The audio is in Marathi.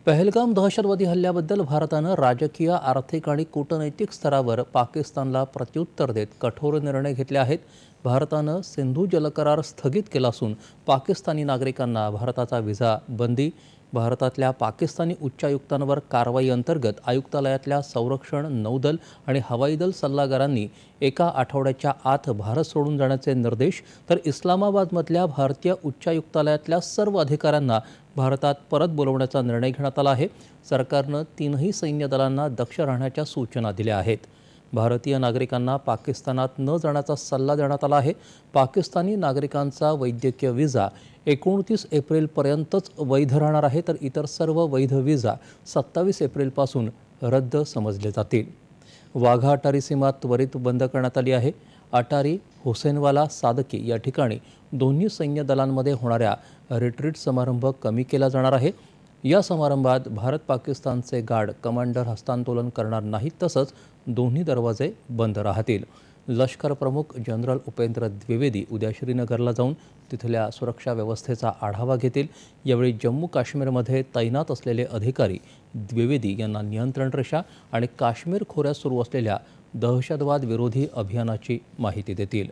पहलगाम दहशतवादी हल्ल्याबद्दल भारतानं राजकीय, आर्थिक आणि कूटनैतिक स्तरावर पाकिस्तानला प्रत्युत्तर देत कठोर निर्णय घेतले आहेत. भारतानं सिंधू जलकरार स्थगित केला असून पाकिस्तानी नागरिकांना भारताचा व्हिसा बंदी, भारतातल्या पाकिस्तानी उच्चायुक्तांवर कारवाई अंतर्गत आयुक्तालयातल्या संरक्षण, नौदल आणि हवाई दल सल्लागारांनी एका आठवड्याच्या आत भारत सोडून जाण्याचे निर्देश, तर इस्लामाबादमधल्या भारतीय उच्चायुक्तालयातल्या सर्व अधिकाऱ्यांना भारतात परत बोलवण्याचा निर्णय घेण्यात आला आहे. सरकारनं तीनही सैन्य दलांना दक्ष राहण्याच्या सूचना दिल्या आहेत. भारतीय नागरिकांना पाकिस्तानात न जाण्याचा सल्ला देण्यात आला आहे. पाकिस्तानी नागरिकांचा वैद्यकीय व्हिसा 29 एप्रिलपर्यंतच वैध राहणार आहे, तर इतर सर्व वैध व्हिसा 27 एप्रिलपासून रद्द समजले जातील. वाघा अटारी सीमा त्वरित बंद करण्यात आली आहे. अटारी, हुसेनवाला, सादकी या ठिकाणी दोन्ही सैन्य दलांमध्ये होणाऱ्या रिट्रीट समारंभ कमी केला जाणार आहे. या समारंभात भारत पाकिस्तानचे गार्ड कमांडर हस्तांदोलन करणार नाहीत, तसंच दोन्ही दरवाजे बंद राहतील. लष्कर प्रमुख जनरल उपेंद्र द्विवेदी उद्या श्रीनगरला जाऊन तिथल्या सुरक्षा व्यवस्थेचा आढावा घेतील. यावेळी जम्मू काश्मीरमध्ये तैनात असलेले अधिकारी द्विवेदी यांना नियंत्रण रेषा आणि काश्मीर खोऱ्यात सुरू असलेल्या दहशतवाद विरोधी अभियानाची माहिती देतील.